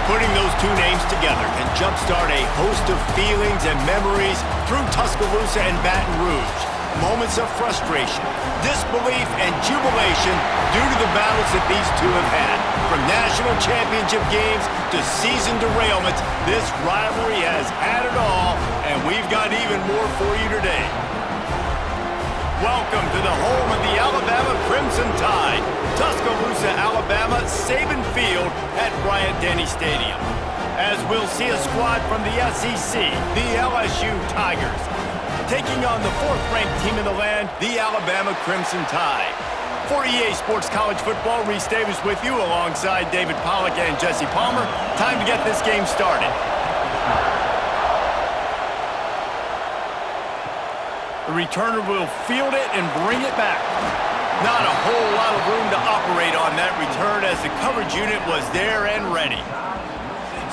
Putting those two names together can jumpstart a host of feelings and memories through Tuscaloosa and Baton Rouge. Moments of frustration, disbelief, and jubilation due to the battles that these two have had. From national championship games to season derailments, this rivalry has had it all, and we've got even more for you today. Welcome to the home of the Alabama Crimson Tide, Tuscaloosa, Alabama, Saban Field at Bryant-Denny Stadium. As we'll see a squad from the SEC, the LSU Tigers, taking on the fourth-ranked team in the land, the Alabama Crimson Tide. For EA Sports College Football, Reese Davis with you alongside David Pollack and Jesse Palmer. Time to get this game started. The returner will field it and bring it back. Not a whole lot of room to operate on that return as the coverage unit was there and ready.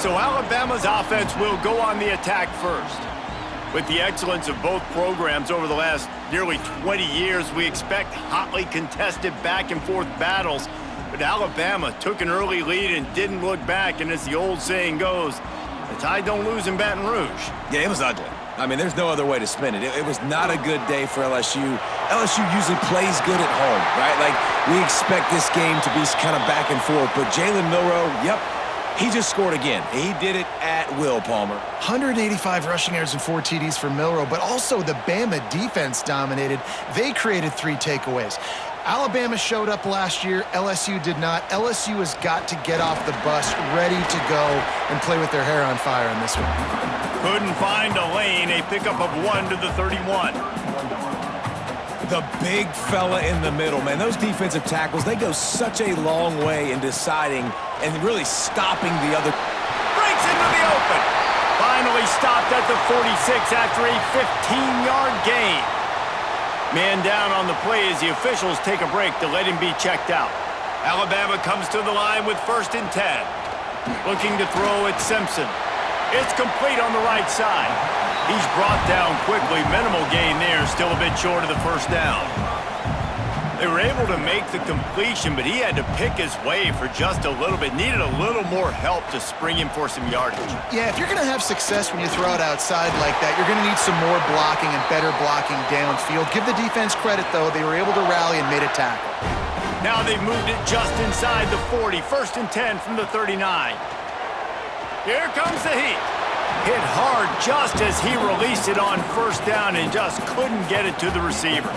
So Alabama's offense will go on the attack first. With the excellence of both programs over the last nearly 20 years, we expect hotly contested back-and-forth battles. But Alabama took an early lead and didn't look back, and as the old saying goes, the Tide don't lose in Baton Rouge. Yeah, it was ugly. I mean, there's no other way to spin it. It was not a good day for LSU. LSU usually plays good at home, right? Like, we expect this game to be kind of back and forth. But Jalen Milroe, yep, he just scored again. He did it at will, Palmer. 185 rushing yards and 4 TDs for Milroe, but also the Bama defense dominated. They created 3 takeaways. Alabama showed up last year. LSU did not. LSU has got to get off the bus, ready to go and play with their hair on fire in this one. Couldn't find a lane. A pickup of 1 to the 31. The big fella in the middle, man. Those defensive tackles, they go such a long way in deciding and really stopping the other. Breaks into the open. Finally stopped at the 46 after a 15-yard gain. Man down on the play as the officials take a break to let him be checked out. Alabama comes to the line with 1st and 10. Looking to throw at Simpson. It's complete on the right side. He's brought down quickly. Minimal gain there, still a bit short of the first down. They were able to make the completion, but he had to pick his way for just a little bit. Needed a little more help to spring him for some yardage. Yeah, if you're going to have success when you throw it outside like that, you're going to need some more blocking and better blocking downfield. Give the defense credit, though. They were able to rally and made a tackle. Now they've moved it just inside the 40. 1st and 10 from the 39. Here comes the heat. Hit hard just as he released it on 1st down and just couldn't get it to the receiver.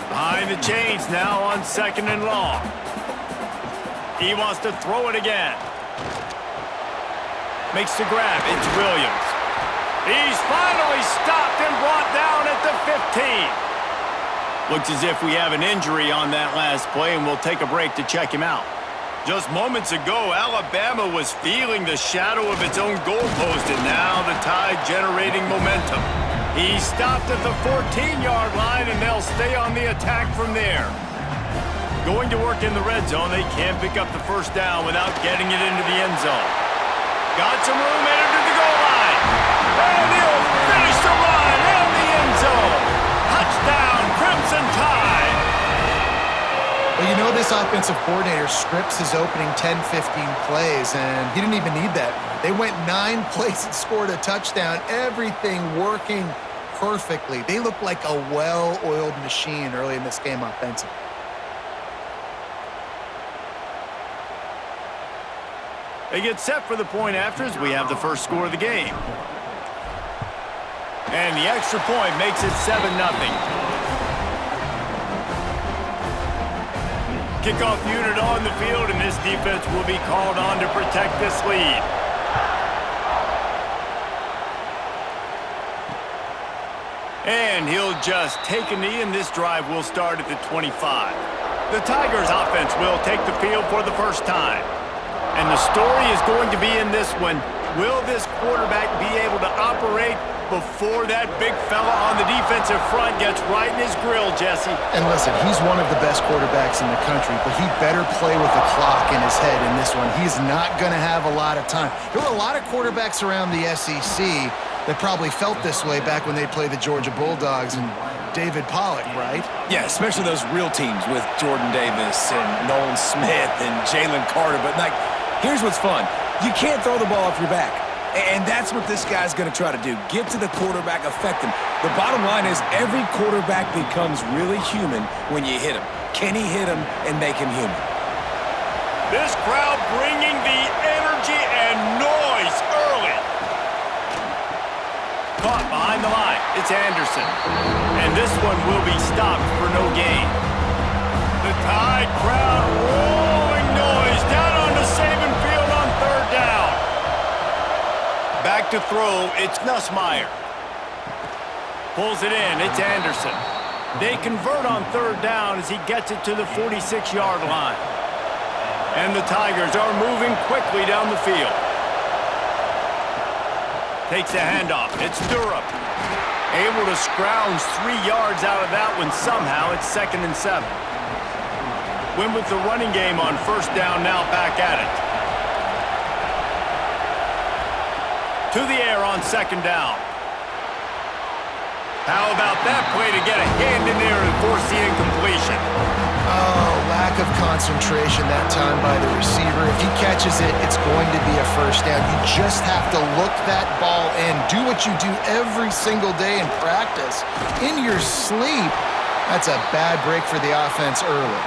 Behind the chains now on 2nd and long. He wants to throw it again. Makes the grab. It's Williams. He's finally stopped and brought down at the 15. Looks as if we have an injury on that last play, and we'll take a break to check him out. Just moments ago, Alabama was feeling the shadow of its own goalpost, and now the Tide generating momentum. He stopped at the 14-yard line, and they'll stay on the attack from there. Going to work in the red zone, they can't pick up the 1st down without getting it into the end zone. Got some room headed to the goal line. And he'll finish the run in the end zone. Touchdown, Crimson Tide. Well, you know this offensive coordinator scripts his opening 10, 15 plays, and he didn't even need that. They went 9 plays and scored a touchdown, everything working perfectly. They look like a well-oiled machine early in this game offensively. They get set for the point after as we have the first score of the game. And the extra point makes it 7-0. Kickoff unit on the field, and this defense will be called on to protect this lead. And he'll just take a knee, and this drive will start at the 25. The Tigers offense will take the field for the first time. And the story is going to be in this one. Will this quarterback be able to operate before that big fella on the defensive front gets right in his grill, Jesse? And listen, he's one of the best quarterbacks in the country, but he better play with the clock in his head in this one. He's not going to have a lot of time. There were a lot of quarterbacks around the SEC that probably felt this way back when they played the Georgia Bulldogs and David Pollack, right? Yeah, especially those real teams with Jordan Davis and Nolan Smith and Jalen Carter. But, like, here's what's fun. You can't throw the ball off your back. And that's what this guy's going to try to do. Get to the quarterback, affect him. The bottom line is every quarterback becomes really human when you hit him. Can he hit him and make him human? This crowd bringing the energy and noise early. Caught behind the line. It's Anderson. And this one will be stopped for no gain. The Tide crowd rolling noise down on the Saban field on third down. Back to throw, it's Nussmeier. Pulls it in, it's Anderson. They convert on third down as he gets it to the 46-yard line. And the Tigers are moving quickly down the field. Takes a handoff, it's Durham. Able to scrounge 3 yards out of that one somehow. It's 2nd and 7. Win with the running game on first down, now back at it. To the air on 2nd down. How about that play to get a hand in there and force the incompletion? Oh, lack of concentration that time by the receiver. If he catches it, it's going to be a first down. You just have to look that ball in. Do what you do every single day in practice. In your sleep, that's a bad break for the offense early.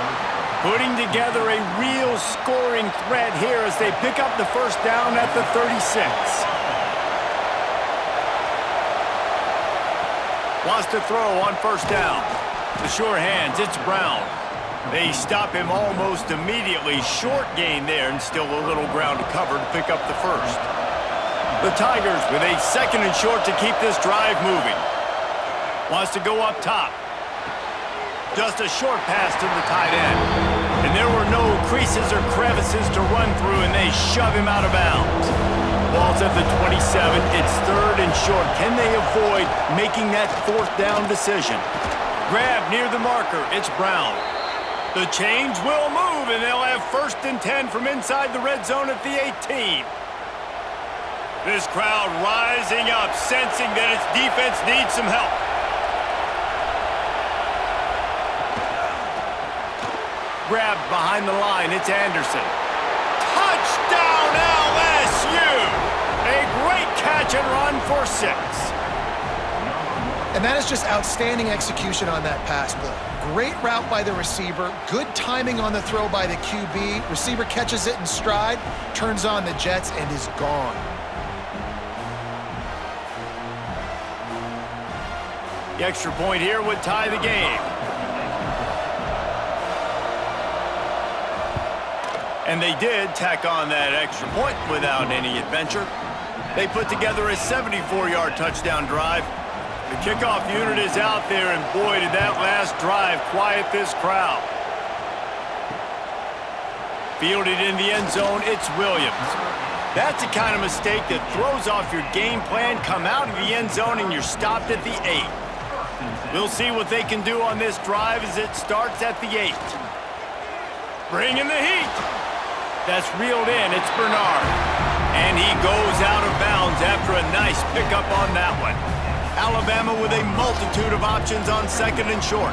Putting together a real scoring threat here as they pick up the first down at the 36. Wants to throw on first down. The sure hands, it's Brown. They stop him almost immediately. Short gain there and still a little ground to cover to pick up the first. The Tigers with a 2nd and short to keep this drive moving. Wants to go up top. Just a short pass to the tight end. And there were no creases or crevices to run through, and they shove him out of bounds. Ball's at the 27. It's 3rd and short. Can they avoid making that 4th down decision? Grab near the marker. It's Brown. The chains will move, and they'll have 1st and 10 from inside the red zone at the 18. This crowd rising up, sensing that its defense needs some help. Grabbed behind the line. It's Anderson. Touchdown, LSU! A great catch and run for 6. And that is just outstanding execution on that pass play. Great route by the receiver, good timing on the throw by the QB. Receiver catches it in stride, turns on the jets, and is gone. The extra point here would tie the game. And they did tack on that extra point without any adventure. They put together a 74-yard touchdown drive. The kickoff unit is out there, and boy, did that last drive quiet this crowd. Fielded in the end zone, it's Williams. That's the kind of mistake that throws off your game plan. Come out of the end zone, and you're stopped at the 8. We'll see what they can do on this drive as it starts at the 8. Bringing the heat. That's reeled in. It's Bernard. And he goes out of bounds after a nice pickup on that one. Alabama with a multitude of options on 2nd and short.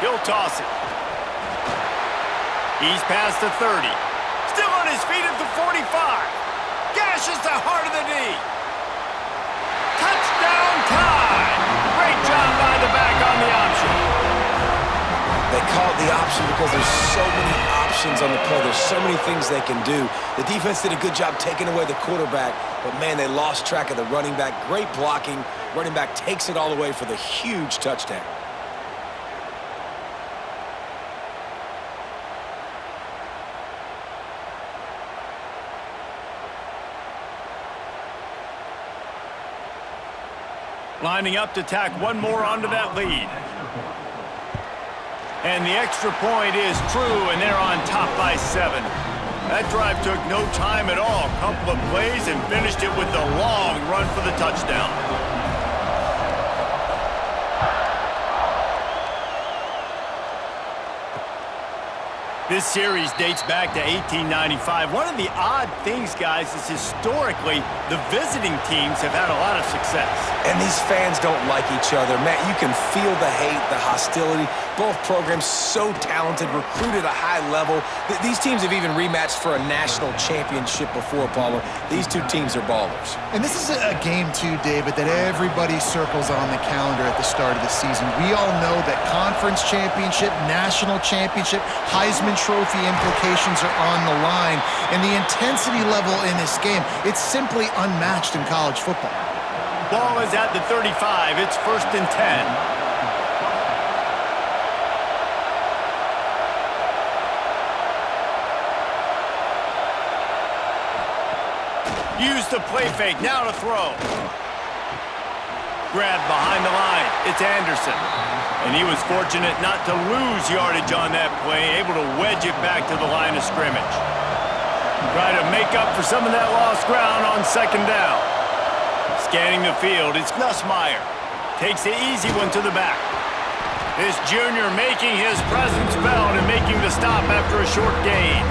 He'll toss it. He's past the 30. Still on his feet at the 45. Gashes the heart of the knee. Touchdown Tide! Great job by the back on the option. They call it the option because there's so many options on the play. There's so many things they can do. The defense did a good job taking away the quarterback, but man, they lost track of the running back. Great blocking. Running back takes it all the way for the huge touchdown. Lining up to tack one more onto that lead. And the extra point is true, and they're on top by 7. That drive took no time at all. Couple of plays and finished it with a long run for the touchdown. This series dates back to 1895. One of the odd things, guys, is historically the visiting teams have had a lot of success. And these fans don't like each other. Matt, you can feel the hate, the hostility. Both programs so talented, recruited at a high level. These teams have even rematched for a national championship before, Palmer. These two teams are ballers. And this is a game, too, David, that everybody circles on the calendar at the start of the season. We all know that conference championship, national championship, Heisman Trophy implications are on the line. And the intensity level in this game, it's simply unmatched in college football. Ball is at the 35. It's 1st and 10. Use the play fake. Now to throw. Grab behind the line. It's Anderson. And he was fortunate not to lose yardage on that play, able to wedge it back to the line of scrimmage. Try to make up for some of that lost ground on 2nd down. Scanning the field, it's Nussmeier. Takes the easy one to the back. This junior making his presence felt and making the stop after a short gain.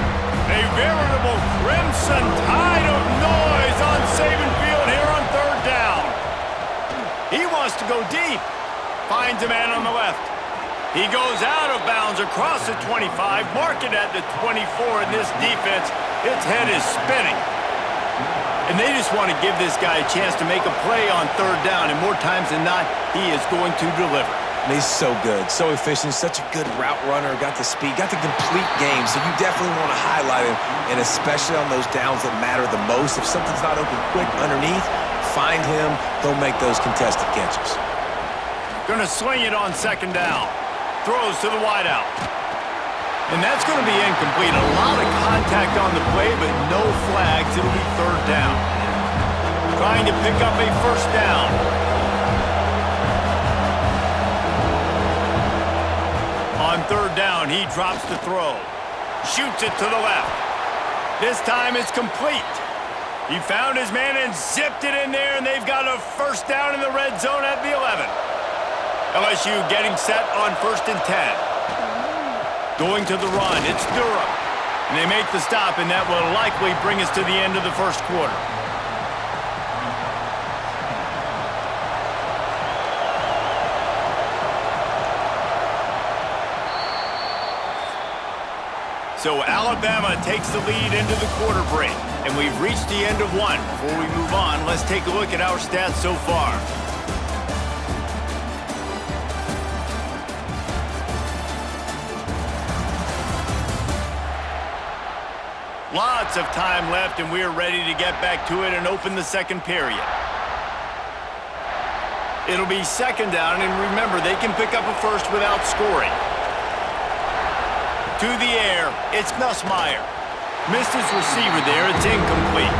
A veritable crimson tide of noise on Saban Field here on 3rd down. He wants to go deep. Finds a man on the left. He goes out of bounds across the 25, mark it at the 24, and this defense, its head is spinning. And they just want to give this guy a chance to make a play on 3rd down, and more times than not, he is going to deliver. And he's so good, so efficient, such a good route runner, got the speed, got the complete game, so you definitely want to highlight him, and especially on those downs that matter the most. If something's not open quick underneath, find him, he'll make those contested catches. Gonna swing it on 2nd down. Throws to the wideout. And that's going to be incomplete. A lot of contact on the play, but no flags. It'll be 3rd down. Trying to pick up a 1st down. On 3rd down, he drops the throw. Shoots it to the left. This time it's complete. He found his man and zipped it in there, and they've got a 1st down in the red zone at the 11. LSU getting set on 1st and 10. Going to the run, it's Durham. And they make the stop, and that will likely bring us to the end of the 1st quarter. So Alabama takes the lead into the quarter break, and we've reached the end of one. Before we move on, let's take a look at our stats so far. Lots of time left, and we're ready to get back to it and open the 2nd period. It'll be 2nd down, and remember, they can pick up a 1st without scoring. To the air, it's Nussmeier. Missed his receiver there, it's incomplete.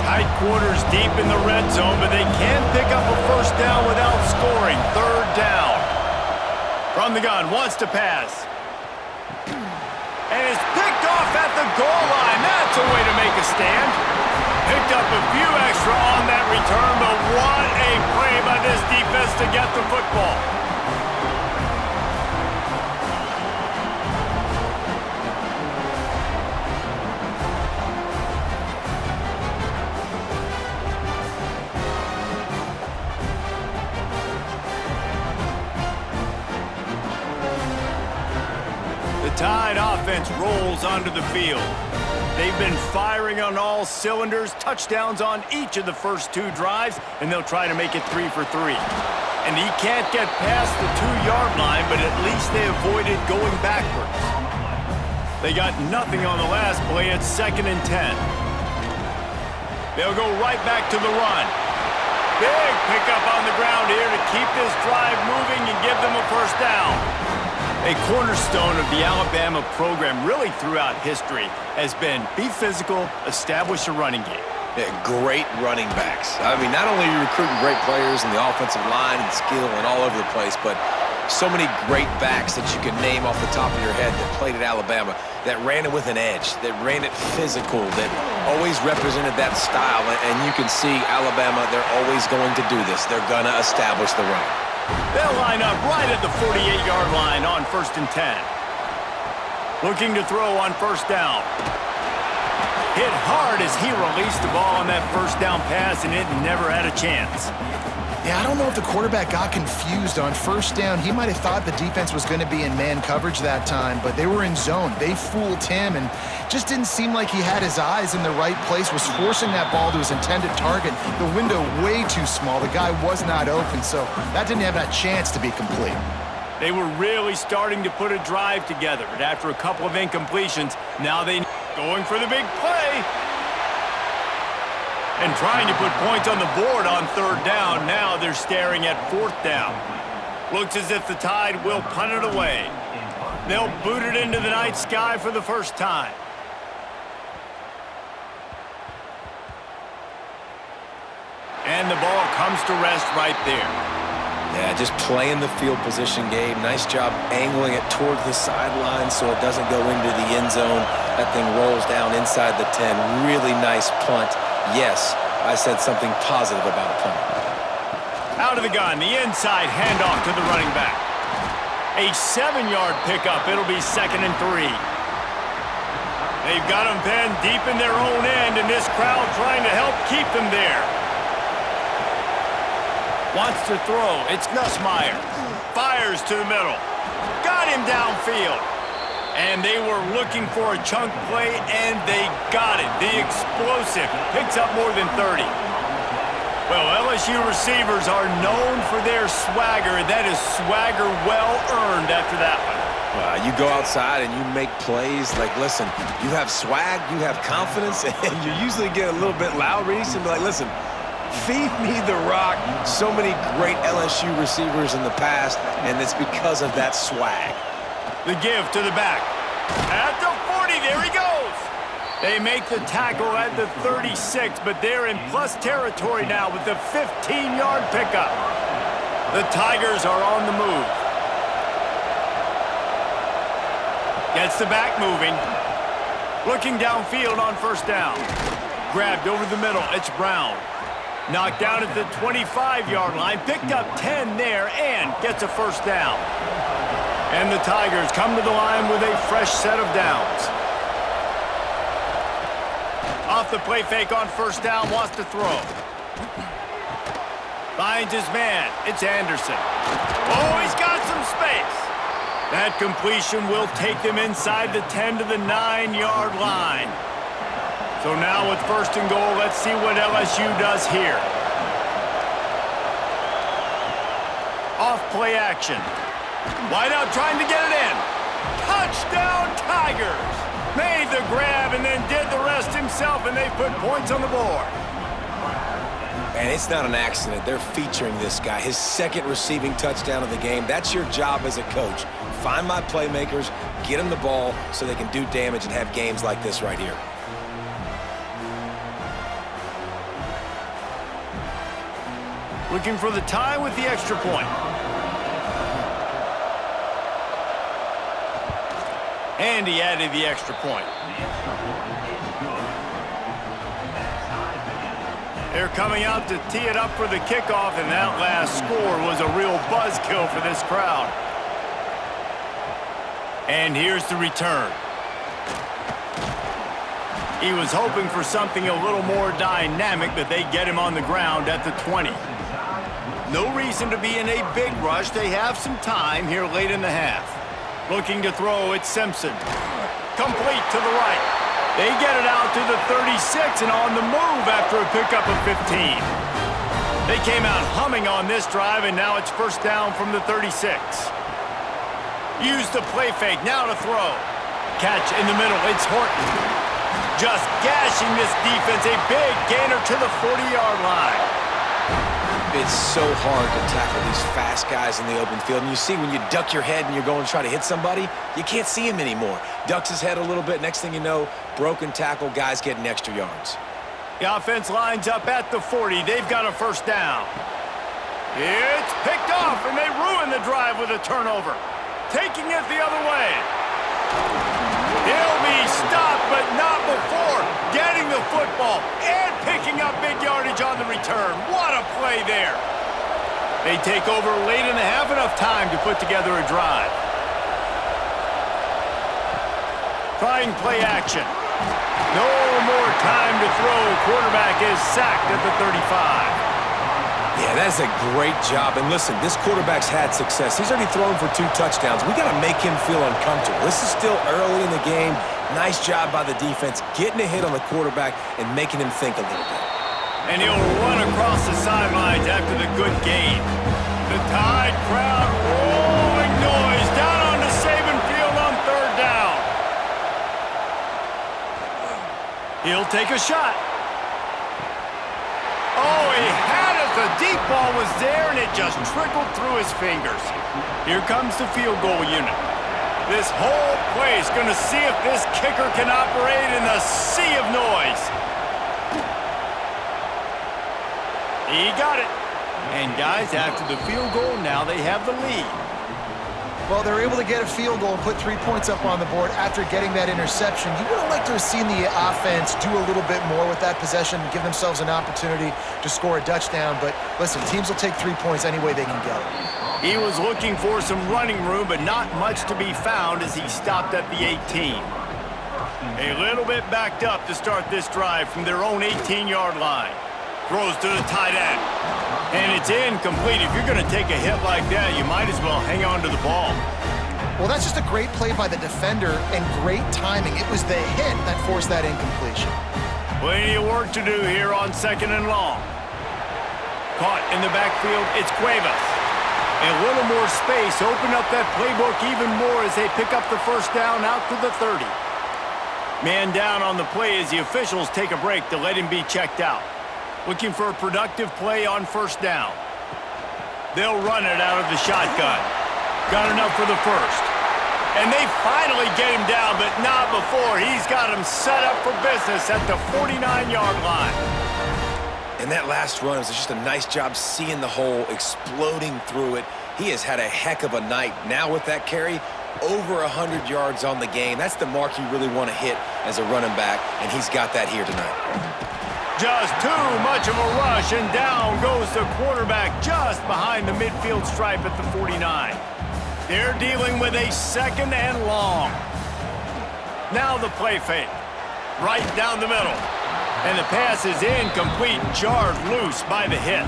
Tight quarters deep in the red zone, but they can pick up a 1st down without scoring. 3rd down. From the gun, wants to pass. And it's picked off at the goal line. That's a way to make a stand. Picked up a few extra on that return, but what a play by this defense to get the football. Tide offense rolls onto the field. They've been firing on all cylinders, touchdowns on each of the first 2 drives, and they'll try to make it 3 for 3. And he can't get past the 2-yard line, but at least they avoided going backwards. They got nothing on the last play. It's 2nd and 10. They'll go right back to the run. Big pickup on the ground here to keep this drive moving and give them a 1st down. A cornerstone of the Alabama program really throughout history has been be physical, establish a running game. Yeah, great running backs. I mean, not only are you recruiting great players in the offensive line and skill and all over the place, but so many great backs that you can name off the top of your head that played at Alabama, that ran it with an edge, that ran it physical, that always represented that style. And you can see Alabama, they're always going to do this. They're going to establish the run. They'll line up right at the 48-yard line on 1st and 10. Looking to throw on 1st down. Hit hard as he released the ball on that 1st down pass, and it never had a chance. Yeah, I don't know if the quarterback got confused on 1st down. He might have thought the defense was going to be in man coverage that time, but they were in zone. They fooled him and just didn't seem like he had his eyes in the right place, was forcing that ball to his intended target. The window way too small. The guy was not open, so that didn't have that chance to be complete. They were really starting to put a drive together, but after a couple of incompletions, now they going for the big play. And trying to put points on the board on 3rd down. Now they're staring at 4th down. Looks as if the Tide will punt it away. They'll boot it into the night sky for the first time. And the ball comes to rest right there. Yeah, just playing the field position, Gabe. Nice job angling it towards the sideline so it doesn't go into the end zone. That thing rolls down inside the 10. Really nice punt. Yes, I said something positive about a punt. Out of the gun, the inside handoff to the running back. A 7-yard pickup. It'll be 2nd and 3. They've got them pinned deep in their own end, and this crowd trying to help keep them there. Wants to throw. It's Nussmeier. Fires to the middle. Got him downfield. And they were looking for a chunk play, and they got it. The explosive picks up more than 30. Well, LSU receivers are known for their swagger, and that is swagger well earned after that one. You go outside and you make plays. Like, listen, you have swag, you have confidence, and you usually get a little bit loud, Reese, and be like, listen, feed me the rock. So many great LSU receivers in the past, and it's because of that swag. The give to the back. At the 40, there he goes. They make the tackle at the 36, but they're in plus territory now with the 15-yard pickup. The Tigers are on the move. Gets the back moving. Looking downfield on 1st down. Grabbed over the middle. It's Brown. Knocked down at the 25-yard line. Picked up 10 there and gets a 1st down. And the Tigers come to the line with a fresh set of downs. Off the play fake on 1st down, wants to throw. Finds his man. It's Anderson. Oh, he's got some space. That completion will take them inside the 10 to the 9-yard line. So now with 1st and goal, let's see what LSU does here. Off play action. Wide out trying to get it in. Touchdown Tigers. Made the grab and then did the rest himself, and they put points on the board. And it's not an accident. They're featuring this guy. His 2nd receiving touchdown of the game. That's your job as a coach. Find my playmakers, get them the ball so they can do damage and have games like this right here. Looking for the tie with the extra point. And he added the extra point. They're coming out to tee it up for the kickoff, and that last score was a real buzzkill for this crowd. And here's the return. He was hoping for something a little more dynamic, but they get him on the ground at the 20. No reason to be in a big rush. They have some time here late in the half. Looking to throw, it's Simpson. Complete to the right. They get it out to the 36 and on the move after a pickup of 15. They came out humming on this drive, and now it's 1st down from the 36. Use the play fake, now to throw. Catch in the middle, it's Horton. Just gashing this defense, a big gainer to the 40-yard line. It's so hard to tackle these fast guys in the open field. And you see when you duck your head and you're going to try to hit somebody, you can't see him anymore. Ducks his head a little bit. Next thing you know, broken tackle, guys getting extra yards. The offense lines up at the 40. They've got a 1st down. It's picked off, and they ruin the drive with a turnover. Taking it the other way. He'll be stopped, but not before getting the football and picking up big yardage on the return. What a play there. They take over late in the half, enough time to put together a drive. Trying play action. No more time to throw. Quarterback is sacked at the 35. Yeah, that's a great job. And listen, this quarterback's had success. He's already thrown for 2 touchdowns. We got to make him feel uncomfortable. This is still early in the game. Nice job by the defense, getting a hit on the quarterback and making him think a little bit. And he'll run across the sidelines after the good gain. The Tide crowd rolling noise down on the Saban field on 3rd down. He'll take a shot. Oh, he had it. The deep ball was there, and it just trickled through his fingers. Here comes the field goal unit. This whole play is going to see if this kicker can operate in the sea of noise. He got it. And, guys, after the field goal, now they have the lead. Well, they're able to get a field goal and put 3 points up on the board after getting that interception. You would have liked to have seen the offense do a little bit more with that possession, give themselves an opportunity to score a touchdown. But listen, teams will take 3 points any way they can get it. He was looking for some running room, but not much to be found as he stopped at the 18. A little bit backed up to start this drive from their own 18-yard line. Throws to the tight end. And it's incomplete. If you're going to take a hit like that, you might as well hang on to the ball. Well, that's just a great play by the defender and great timing. It was the hit that forced that incompletion. Plenty of work to do here on 2nd and long. Caught in the backfield, it's Cuevas. A little more space, open up that playbook even more as they pick up the 1st down out to the 30. Man down on the play as the officials take a break to let him be checked out. Looking for a productive play on 1st down. They'll run it out of the shotgun. Got enough for the 1st. And they finally get him down, but not before. He's got him set up for business at the 49-yard line. And that last run was just a nice job seeing the hole, exploding through it. He has had a heck of a night. Now with that carry, over 100 yards on the game. That's the mark you really want to hit as a running back, and he's got that here tonight. Just too much of a rush, and down goes the quarterback just behind the midfield stripe at the 49. They're dealing with a 2nd and long. Now the play fake. Right down the middle. And the pass is incomplete, jarred loose by the hit.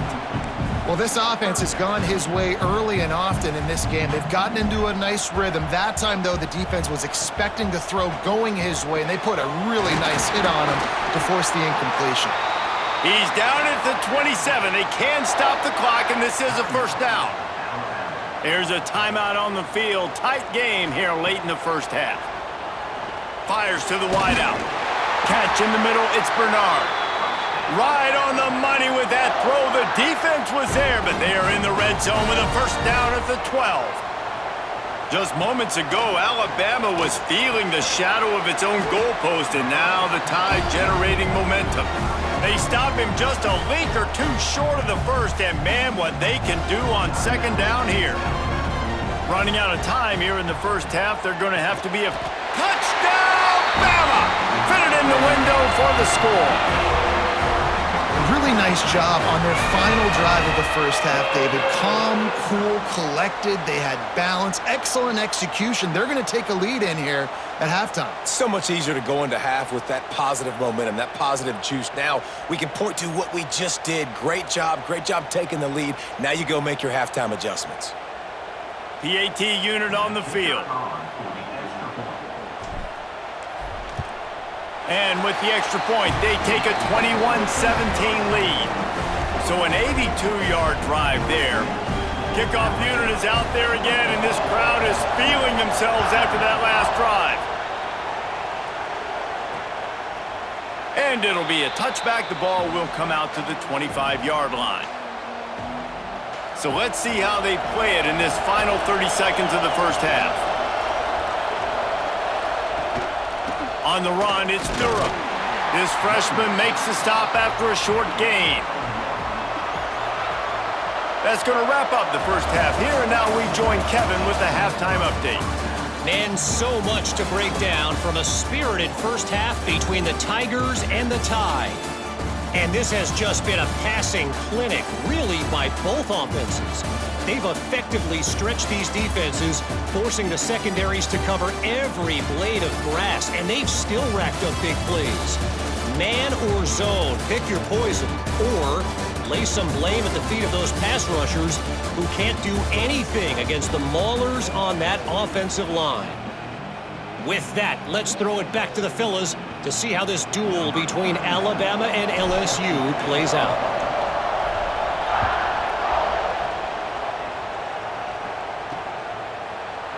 Well, this offense has gone his way early and often in this game. They've gotten into a nice rhythm. That time, though, the defense was expecting the throw going his way, and they put a really nice hit on him to force the incompletion. He's down at the 27. They can stop the clock, and this is a 1st down. There's a timeout on the field. Tight game here late in the 1st half. Fires to the wideout. Catch in the middle, it's Bernard. Right on the money with that throw. The defense was there, but they are in the red zone with a 1st down at the 12. Just moments ago, Alabama was feeling the shadow of its own goalpost, and now the Tide generating momentum. They stop him just a link or two short of the 1st, and man, what they can do on 2nd down here. Running out of time here in the 1st half, they're going to have to be a touchdown, Bama! Fit it in the window for the score. Really nice job on their final drive of the 1st half, David. Calm, cool, collected. They had balance. Excellent execution. They're going to take a lead in here at halftime. So much easier to go into half with that positive momentum, that positive juice. Now we can point to what we just did. Great job taking the lead. Now you go make your halftime adjustments. PAT unit on the field. And with the extra point, they take a 21-17 lead. So an 82-yard drive there. Kickoff unit is out there again, and this crowd is feeling themselves after that last drive. And it'll be a touchback. The ball will come out to the 25-yard line. So let's see how they play it in this final 30 seconds of the 1st half. On the run, it's Durham. This freshman makes the stop after a short gain. That's going to wrap up the 1st half here, and now we join Kevin with the halftime update. And so much to break down from a spirited 1st half between the Tigers and the Tide. And this has just been a passing clinic, really, by both offenses. They've effectively stretched these defenses, forcing the secondaries to cover every blade of grass, and they've still racked up big plays. Man or zone, pick your poison, or lay some blame at the feet of those pass rushers who can't do anything against the maulers on that offensive line. With that, let's throw it back to the fellas to see how this duel between Alabama and LSU plays out.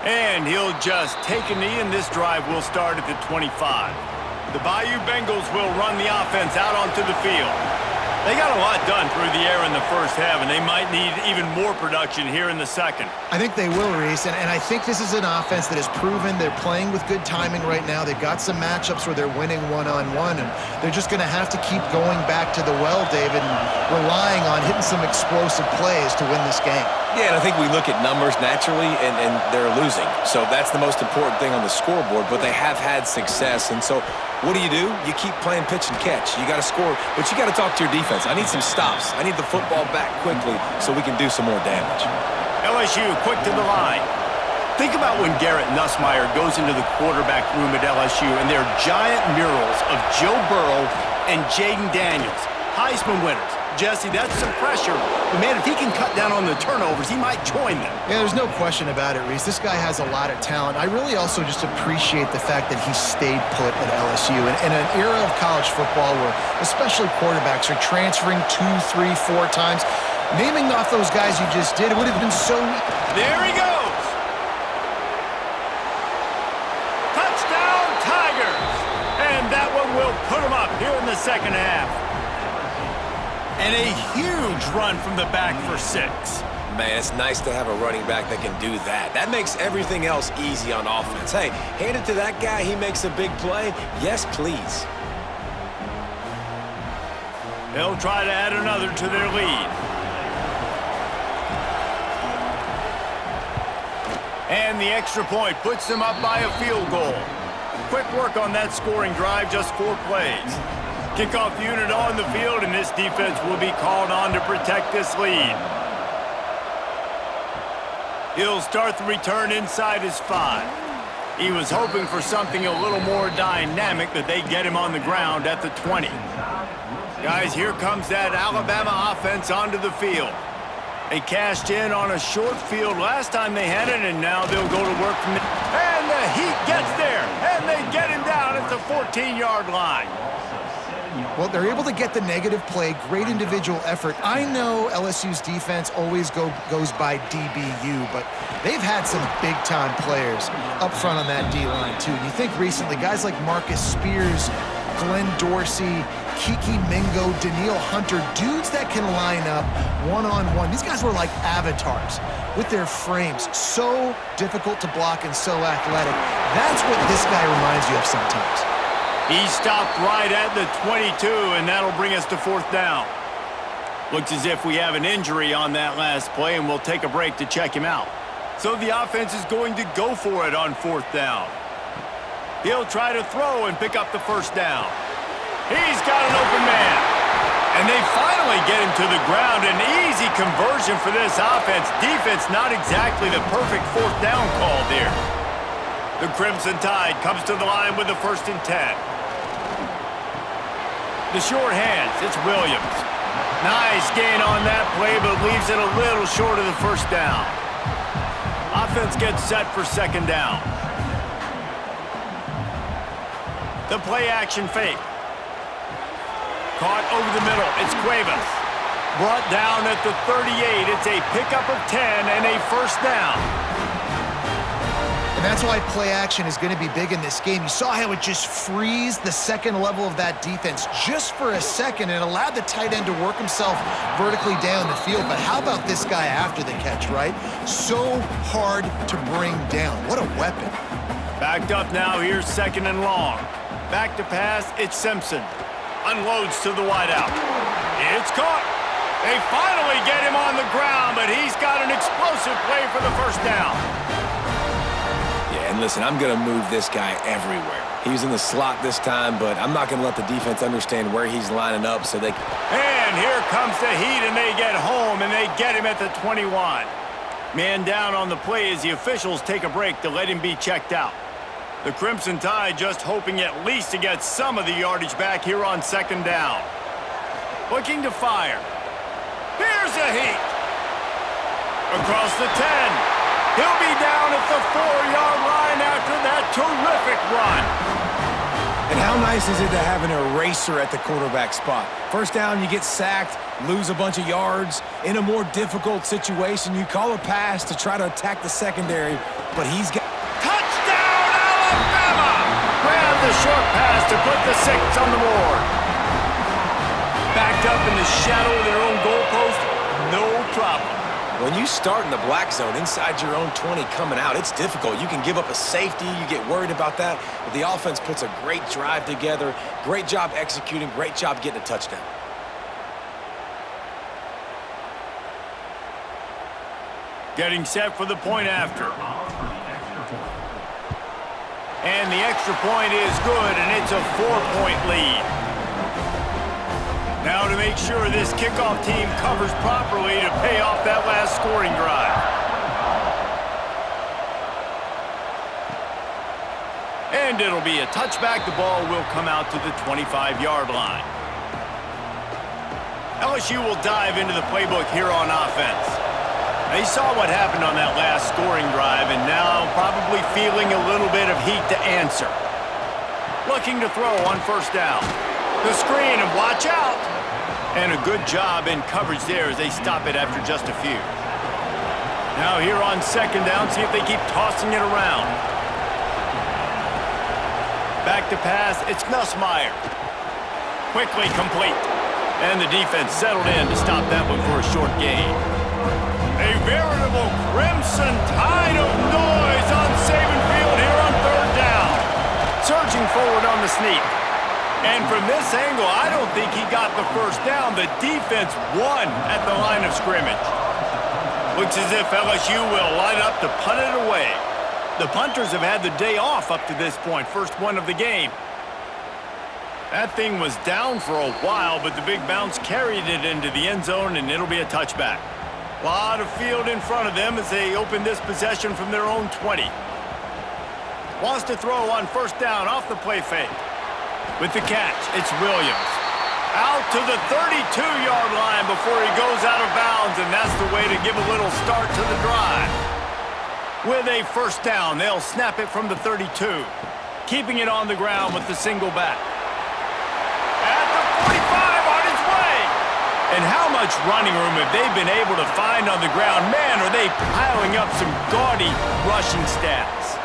And he'll just take a knee, and this drive will start at the 25. The Bayou Bengals will run the offense out onto the field. They got a lot done through the air in the first half, and they might need even more production here in the second. I think they will, Reese, and I think this is an offense that has proven they're playing with good timing right now. They've got some matchups where they're winning one-on-one, and they're just going to have to keep going back to the well, David, and relying on hitting some explosive plays to win this game. Yeah, and I think we look at numbers naturally, and they're losing. So that's the most important thing on the scoreboard, but they have had success. And so what do? You keep playing pitch and catch. You got to score, but you got to talk to your defense. I need some stops. I need the football back quickly so we can do some more damage. LSU quick to the line. Think about when Garrett Nussmeier goes into the quarterback room at LSU, and there are giant murals of Joe Burrow and Jaden Daniels, Heisman winners. Jesse, that's some pressure. But, man, if he can cut down on the turnovers, he might join them. Yeah, there's no question about it, Reese. This guy has a lot of talent. I really also just appreciate the fact that he stayed put at LSU. And in an era of college football where especially quarterbacks are transferring 2, 3, 4 times, naming off those guys you just did, it would have been so... There he goes. Touchdown, Tigers. And that one will put them up here in the second half. And a huge run from the back for 6. Man, it's nice to have a running back that can do that. That makes everything else easy on offense. Hey, hand it to that guy, he makes a big play. Yes, please. They'll try to add another to their lead. And the extra point puts them up by a field goal. Quick work on that scoring drive, just 4 plays. Kickoff unit on the field, and this defense will be called on to protect this lead. He'll start the return inside his 5. He was hoping for something a little more dynamic, but they get him on the ground at the 20. Guys, here comes that Alabama offense onto the field. They cashed in on a short field last time they had it, and now they'll go to work from there. And the Heat gets there, and they get him down at the 14-yard line. Well, they're able to get the negative play, great individual effort. I know LSU's defense always goes by DBU, but they've had some big-time players up front on that D-line, too. And you think recently, guys like Marcus Spears, Glenn Dorsey, Kiki Mingo, Daniil Hunter, dudes that can line up one-on-one. These guys were like avatars with their frames. So difficult to block and so athletic. That's what this guy reminds you of sometimes. He stopped right at the 22, and that'll bring us to 4th down. Looks as if we have an injury on that last play, and we'll take a break to check him out. So the offense is going to go for it on 4th down. He'll try to throw and pick up the 1st down. He's got an open man. And they finally get him to the ground. An easy conversion for this offense. Defense not exactly the perfect 4th down call there. The Crimson Tide comes to the line with the 1st and 10. The short hands, it's Williams. Nice gain on that play, but leaves it a little short of the 1st down. Offense gets set for 2nd down. The play action fake. Caught over the middle, it's Cuevas. Brought down at the 38, it's a pickup of 10 and a 1st down. And that's why play action is going to be big in this game. You saw how it just frees the second level of that defense just for a second and allowed the tight end to work himself vertically down the field. But how about this guy after the catch, right? So hard to bring down. What a weapon. Backed up now, here's 2nd and long. Back to pass, it's Simpson. Unloads to the wideout. It's caught. They finally get him on the ground, but he's got an explosive play for the 1st down. And And listen, I'm going to move this guy everywhere. He was in the slot this time, but I'm not going to let the defense understand where he's lining up so they can... And here comes the heat, and they get home, and they get him at the 21. Man down on the play as the officials take a break to let him be checked out. The Crimson Tide just hoping at least to get some of the yardage back here on second down. Looking to fire. Here's the heat. Across the 10. He'll be down at the 4-yard line after that terrific run. And how nice is it to have an eraser at the quarterback spot? First down, you get sacked, lose a bunch of yards. In a more difficult situation, you call a pass to try to attack the secondary, but he's got... Touchdown, Alabama! Grab the short pass to put the 6 on the board. Backed up in the shadow of their own goalpost, no problem. When you start in the black zone inside your own 20 coming out, it's difficult. You can give up a safety. You get worried about that. But the offense puts a great drive together. Great job executing. Great job getting a touchdown. Getting set for the point after. And the extra point is good, and it's a 4-point lead. Now to make sure this kickoff team covers properly to pay off that last scoring drive. And it'll be a touchback. The ball will come out to the 25-yard line. LSU will dive into the playbook here on offense. They saw what happened on that last scoring drive and now probably feeling a little bit of heat to answer. Looking to throw on first down. The screen, and watch out. And a good job in coverage there as they stop it after just a few. Now here on second down, see if they keep tossing it around. Back to pass, it's Nussmeier. Quickly complete. And the defense settled in to stop that one for a short gain. A veritable crimson tide of noise on Saban Field here on third down. Surging forward on the sneak. And from this angle, I don't think he got the first down. The defense won at the line of scrimmage. Looks as if LSU will line up to punt it away. The punters have had the day off up to this point, first one of the game. That thing was down for a while, but the big bounce carried it into the end zone, and it'll be a touchback. A lot of field in front of them as they open this possession from their own 20. Wants to throw on first down off the play fake. With the catch, it's Williams. Out to the 32-yard line before he goes out of bounds, and that's the way to give a little start to the drive. With a first down, they'll snap it from the 32, keeping it on the ground with the single back. At the 45 on its way. And how much running room have they been able to find on the ground? Man, are they piling up some gaudy rushing stats.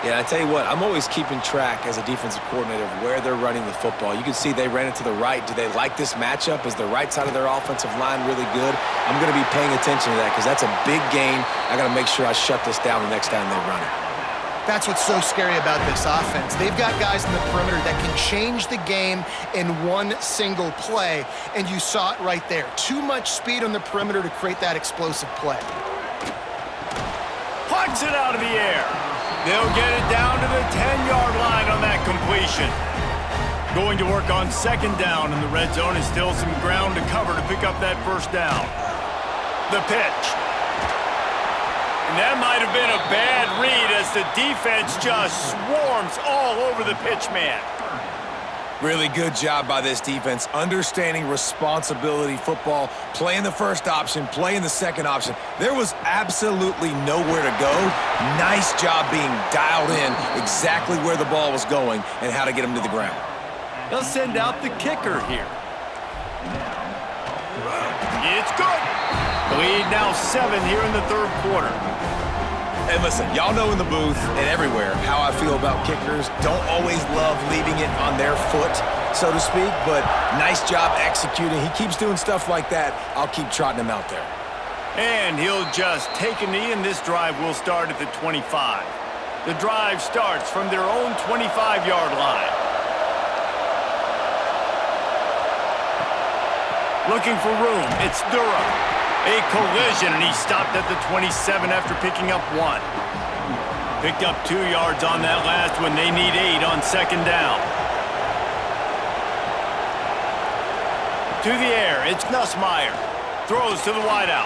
Yeah, I tell you what, I'm always keeping track as a defensive coordinator of where they're running the football. You can see they ran it to the right. Do they like this matchup? Is the right side of their offensive line really good? I'm going to be paying attention to that because that's a big game. I got to make sure I shut this down the next time they run it. That's what's so scary about this offense. They've got guys in the perimeter that can change the game in one single play, and you saw it right there. Too much speed on the perimeter to create that explosive play. Plucks it out of the air. They'll get it down to the 10-yard line on that completion. Going to work on second down in the red zone is still some ground to cover to pick up that first down. The pitch. And that might have been a bad read as the defense just swarms all over the pitch man. Really good job by this defense, understanding responsibility football, playing the first option, playing the second option. There was absolutely nowhere to go. Nice job being dialed in exactly where the ball was going and how to get him to the ground. They'll send out the kicker here. It's good. The lead now 7 here in the third quarter. And listen, y'all know in the booth and everywhere how I feel about kickers. Don't always love leaving it on their foot, so to speak, but nice job executing. He keeps doing stuff like that. I'll keep trotting him out there. And he'll just take a knee, and this drive will start at the 25. The drive starts from their own 25-yard line. Looking for room, it's Durham. A collision, and he stopped at the 27 after picking up 1. Picked up 2 yards on that last one. They need 8 on second down. To the air, it's Nussmeier. Throws to the wideout.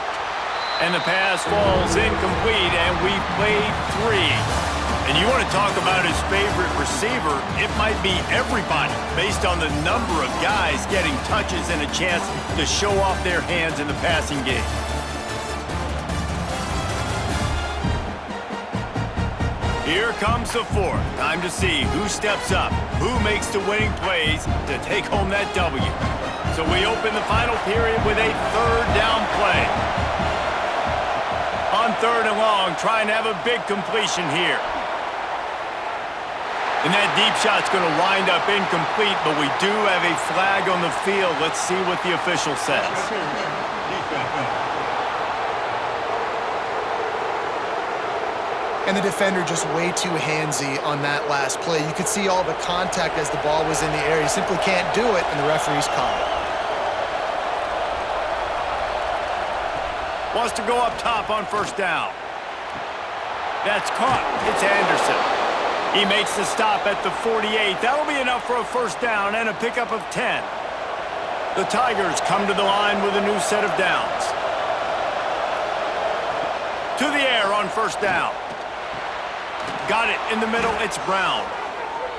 And the pass falls incomplete, and we played 3. And you want to talk about his favorite receiver, it might be everybody based on the number of guys getting touches and a chance to show off their hands in the passing game. Here comes the 4th. Time to see who steps up, who makes the winning plays to take home that W. So we open the final period with a 3rd down play. On 3rd and long, trying to have a big completion here. And that deep shot's going to wind up incomplete, but we do have a flag on the field. Let's see what the official says. And the defender just way too handsy on that last play. You could see all the contact as the ball was in the air. He simply can't do it, and the referee's called it. Wants to go up top on 1st down. That's caught. It's Anderson. He makes the stop at the 48. That'll be enough for a 1st down and a pickup of 10. The Tigers come to the line with a new set of downs. To the air on 1st down. Got it in the middle. It's Brown.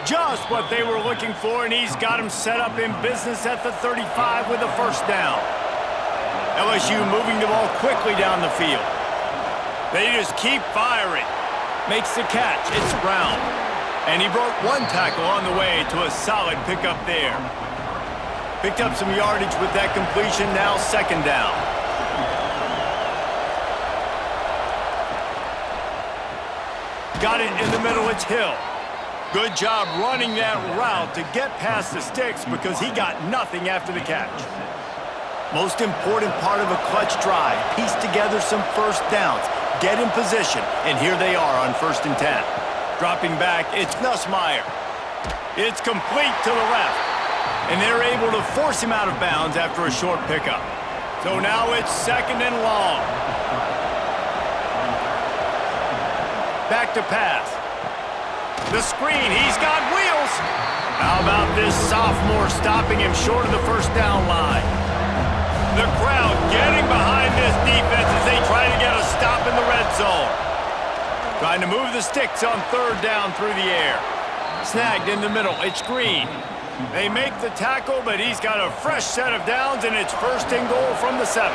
Just what they were looking for, and he's got him set up in business at the 35 with a 1st down. LSU moving the ball quickly down the field. They just keep firing. Makes the catch. It's Brown. And he broke 1 tackle on the way to a solid pickup there. Picked up some yardage with that completion. Now 2nd down. Got it in the middle. It's Hill. Good job running that route to get past the sticks because he got nothing after the catch. Most important part of a clutch drive. Piece together some 1st downs. Get in position, and here they are on 1st and 10. Dropping back, it's Nussmeier. It's complete to the left, and they're able to force him out of bounds after a short pickup. So now it's 2nd and long. Back to pass. The screen, he's got wheels. How about this sophomore stopping him short of the 1st down line? The crowd getting behind this defense as they try to get a stop in the red zone. Trying to move the sticks on 3rd down through the air. Snagged in the middle. It's Green. They make the tackle, but he's got a fresh set of downs, and it's 1st and goal from the 7.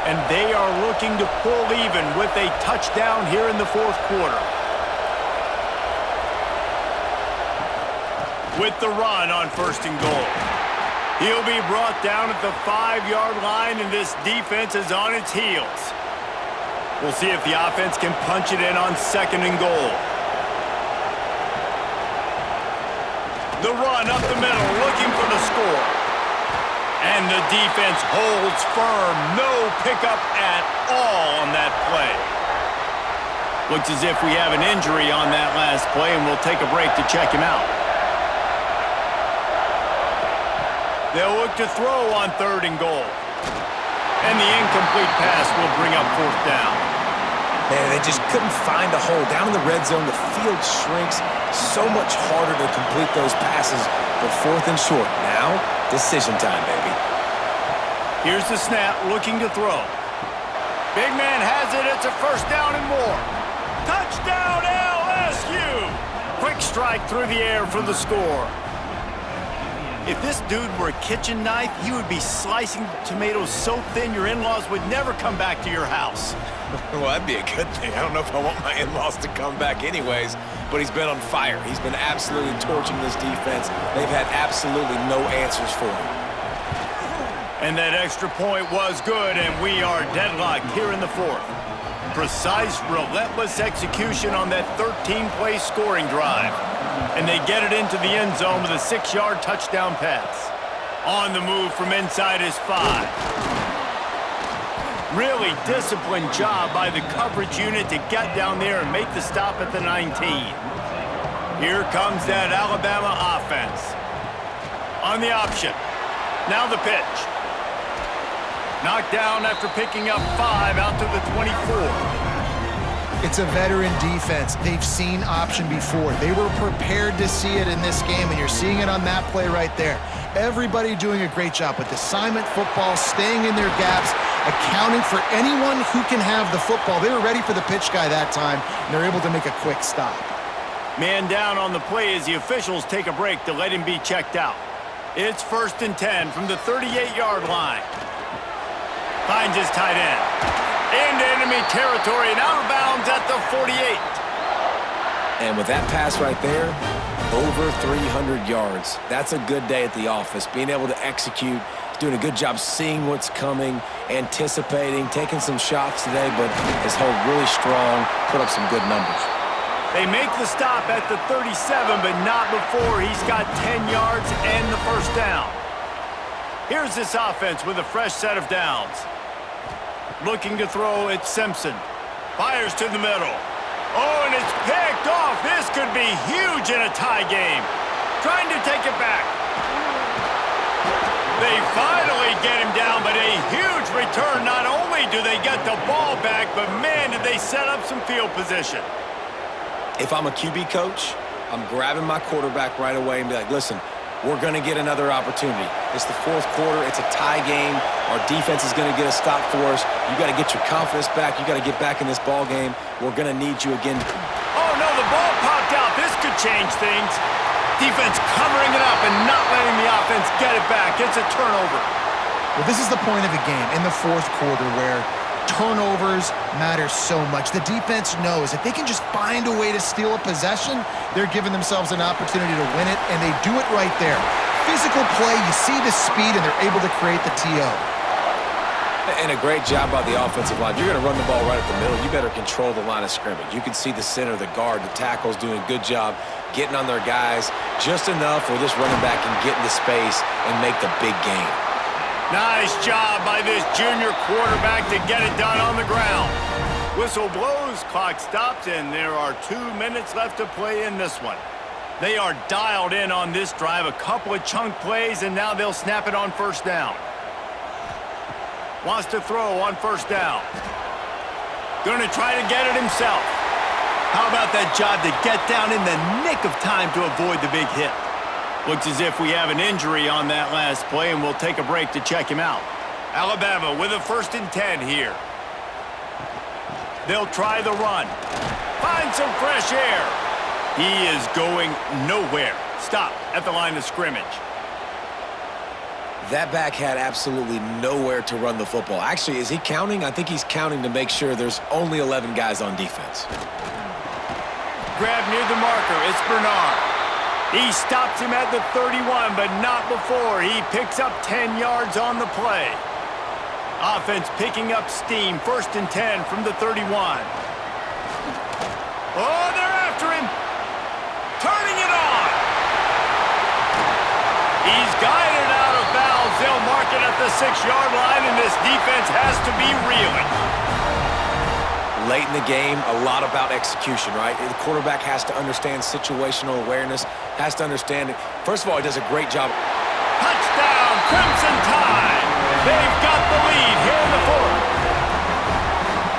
And they are looking to pull even with a touchdown here in the 4th quarter. With the run on 1st and goal. He'll be brought down at the 5-yard line, and this defense is on its heels. We'll see if the offense can punch it in on 2nd and goal. The run up the middle, looking for the score. And the defense holds firm. No pickup at all on that play. Looks as if we have an injury on that last play, and we'll take a break to check him out. They'll look to throw on 3rd and goal. And the incomplete pass will bring up 4th down. Man, they just couldn't find a hole. Down in the red zone, the field shrinks. So much harder to complete those passes. But 4th and short. Now, decision time, baby. Here's the snap, looking to throw. Big man has it. It's a 1st down and more. Touchdown, LSU! Quick strike through the air for the score. If this dude were a kitchen knife, you would be slicing tomatoes so thin your in-laws would never come back to your house. Well, that'd be a good thing. I don't know if I want my in-laws to come back anyways, but he's been on fire. He's been absolutely torching this defense. They've had absolutely no answers for him. And that extra point was good, and we are deadlocked here in the 4th. Precise, relentless execution on that 13-play scoring drive. And they get it into the end zone with a 6-yard touchdown pass. On the move from inside his 5. Really disciplined job by the coverage unit to get down there and make the stop at the 19. Here comes that Alabama offense. On the option. Now the pitch. Knocked down after picking up 5 out to the 24. It's a veteran defense. They've seen option before. They were prepared to see it in this game, and you're seeing it on that play right there. Everybody doing a great job with assignment football, staying in their gaps, accounting for anyone who can have the football. They were ready for the pitch guy that time, and they're able to make a quick stop. Man down on the play as the officials take a break to let him be checked out. It's 1st and 10 from the 38-yard line. Finds his tight end. Into enemy territory and out of bounds at the 48. And with that pass right there, over 300 yards. That's a good day at the office. Being able to execute, doing a good job seeing what's coming, anticipating, taking some shots today, but has held really strong, put up some good numbers. They make the stop at the 37, but not before he's got 10 yards and the first down. Here's this offense with a fresh set of downs. Looking to throw, it's Simpson. Fires to the middle. Oh, and it's picked off. This could be huge in a tie game. Trying to take it back. They finally get him down, but a huge return. Not only do they get the ball back, but man, did they set up some field position. If I'm a QB coach, I'm grabbing my quarterback right away and be like, listen, we're going to get another opportunity. It's the 4th quarter. It's a tie game. Our defense is going to get a stop for us. You got to get your confidence back. You got to get back in this ball game. We're going to need you again. Oh, no, the ball popped out. This could change things. Defense covering it up and not letting the offense get it back. It's a turnover. Well, this is the point of the game in the 4th quarter where turnovers matter so much. The defense knows if they can just find a way to steal a possession, they're giving themselves an opportunity to win it, and they do it right there. Physical play, you see the speed, and they're able to create the TO. And a great job by the offensive line. You're going to run the ball right at the middle. You better control the line of scrimmage. You can see the center, the guard, the tackles doing a good job getting on their guys just enough where this running back can get into space and make the big game. Nice job by this junior quarterback to get it done on the ground. Whistle blows, clock stops, and there are 2 minutes left to play in this one. They are dialed in on this drive, a couple of chunk plays, and now they'll snap it on 1st down. Wants to throw on 1st down. Going to try to get it himself. How about that job to get down in the nick of time to avoid the big hit? Looks as if we have an injury on that last play, and we'll take a break to check him out. Alabama with a 1st and 10 here. They'll try the run. Find some fresh air. He is going nowhere. Stop at the line of scrimmage. That back had absolutely nowhere to run the football. Actually, is he counting? I think he's counting to make sure there's only 11 guys on defense. Grab near the marker. It's Bernard. He stops him at the 31, but not before. He picks up 10 yards on the play. Offense picking up steam. 1st and 10 from the 31. Oh, they're after him. Turning it on. He's guided out of bounds. They'll mark it at the 6-yard line, and this defense has to be reeling. Late in the game, a lot about execution, right? The quarterback has to understand situational awareness, has to understand it. First of all, he does a great job. Touchdown, Crimson Tide. They've got the lead here in the 4th.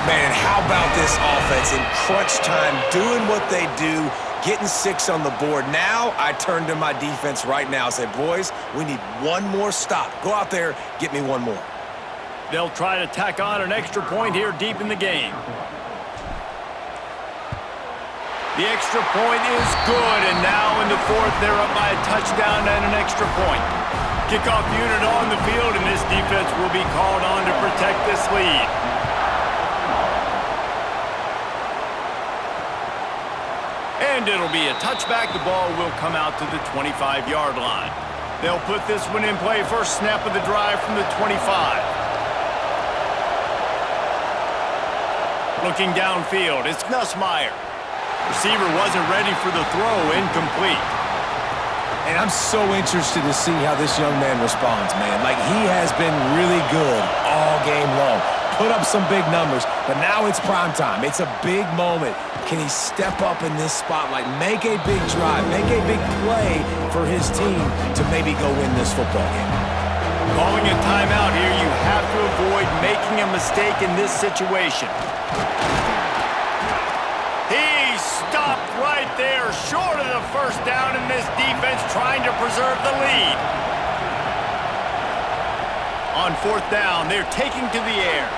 Man, how about this offense in crunch time, doing what they do, getting 6 on the board. Now I turn to my defense right now and say, boys, we need one more stop. Go out there, get me one more. They'll try to tack on an extra point here deep in the game. The extra point is good, and now in the 4th, they're up by a touchdown and an extra point. Kickoff unit on the field, and this defense will be called on to protect this lead. And it'll be a touchback. The ball will come out to the 25-yard line. They'll put this one in play. First snap of the drive from the 25. Looking downfield, it's Nussmeier. Receiver wasn't ready for the throw, incomplete. And I'm so interested to see how this young man responds, man. Like, he has been really good all game long. Put up some big numbers, but now it's prime time. It's a big moment. Can he step up in this spotlight, make a big drive, make a big play for his team to maybe go win this football game? Calling a timeout here, you have to avoid making a mistake in this situation. stopped right there, short of the first down, and this defense trying to preserve the lead. On fourth down, they're taking to the air.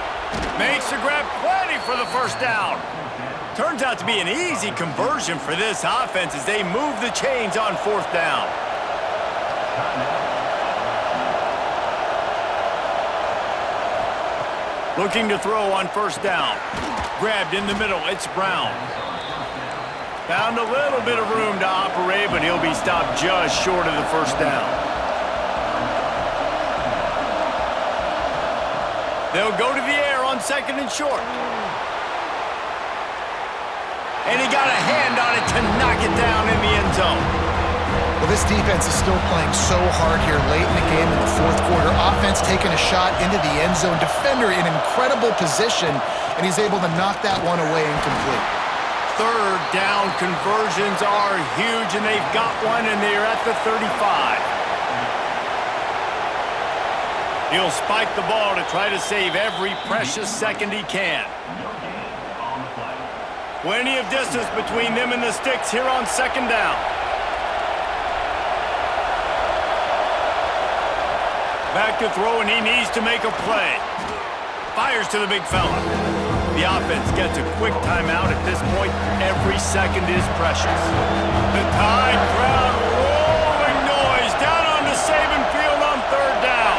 Makes the grab plenty for the first down. Turns out to be an easy conversion for this offense as they move the chains on fourth down. Looking to throw on first down. Grabbed in the middle, it's Brown. Found a little bit of room to operate, but he'll be stopped just short of the first down. They'll go to the air on second and short. And he got a hand on it to knock it down in the end zone. Well, this defense is still playing so hard here late in the game in the fourth quarter. Offense taking a shot into the end zone. Defender in incredible position, and he's able to knock that one away incomplete. Third down conversions are huge, and they've got one, and they're at the 35. He'll spike the ball to try to save every precious second he can. Plenty of distance between them and the sticks here on second down. Back to throw, and he needs to make a play. Fires to the big fella. The offense gets a quick timeout at this point. Every second is precious. The Tide crowd rolling noise down onto Saban Field on third down.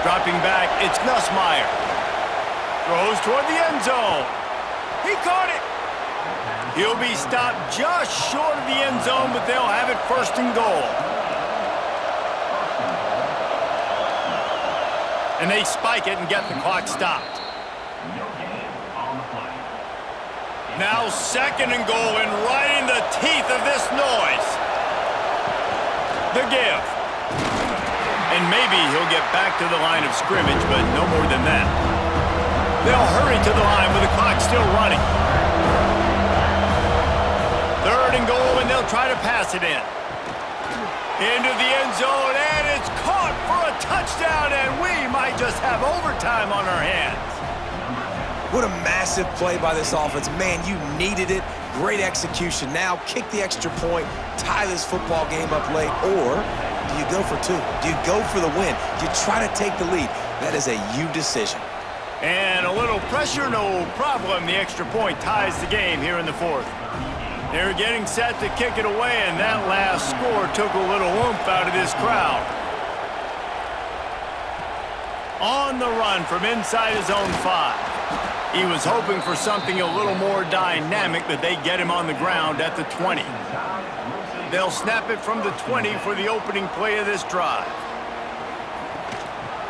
Dropping back, it's Nussmeier. Throws toward the end zone. He caught it. He'll be stopped just short of the end zone, but they'll have it first and goal. And they spike it and get the clock stopped. Now second and goal, and right in the teeth of this noise. The give. And maybe he'll get back to the line of scrimmage, but no more than that. They'll hurry to the line with the clock still running. Third and goal, and they'll try to pass it in. Into the end zone, and it's caught for a touchdown, and we might just have overtime on our hands. What a massive play by this offense. Man, you needed it. Great execution. Now kick the extra point, tie this football game up late, or do you go for two? Do you go for the win? Do you try to take the lead? That is a you decision. And a little pressure, no problem. The extra point ties the game here in the fourth. They're getting set to kick it away, and that last score took a little oomph out of this crowd. On the run from inside his own 5. He was hoping for something a little more dynamic, but they get him on the ground at the 20. They'll snap it from the 20 for the opening play of this drive.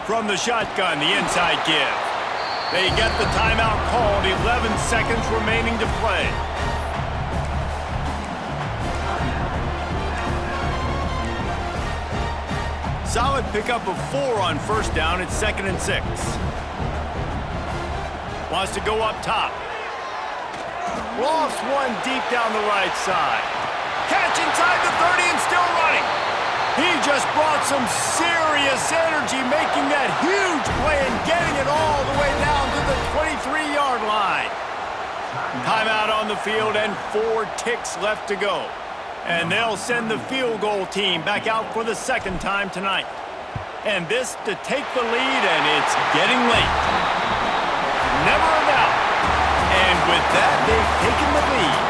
From the shotgun, the inside give. They get the timeout called, 11 seconds remaining to play. Solid pickup of 4 on first down. It's 2nd and 6. Wants to go up top. Lofts one deep down the right side. Catch inside the 30 and still running. He just brought some serious energy, making that huge play and getting it all the way down to the 23-yard line. Timeout on the field and 4 ticks left to go. And they'll send the field goal team back out for the second time tonight. And this to take the lead, and it's getting late. Never a doubt. And with that, they've taken the lead.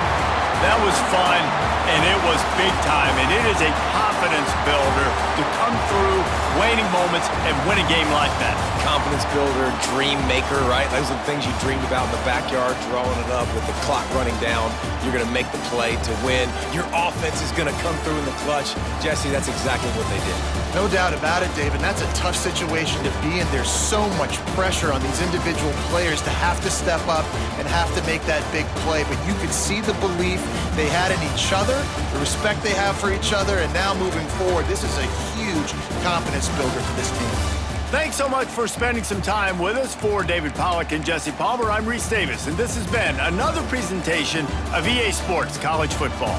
That was fun, and it was big time, and it is a confidence builder to come through waning moments and win a game like that. Confidence builder, dream maker, right? Those are the things you dreamed about in the backyard, drawing it up with the clock running down. You're going to make the play to win. Your offense is going to come through in the clutch. Jesse, that's exactly what they did. No doubt about it, David. That's a tough situation to be in. There's so much pressure on these individual players to have to step up and have to make that big play. But you could see the belief they had in each other, the respect they have for each other, and now moving forward, this is a huge confidence builder for this team. Thanks so much for spending some time with us. For David Pollack and Jesse Palmer, I'm Reese Davis, and this has been another presentation of EA Sports College Football.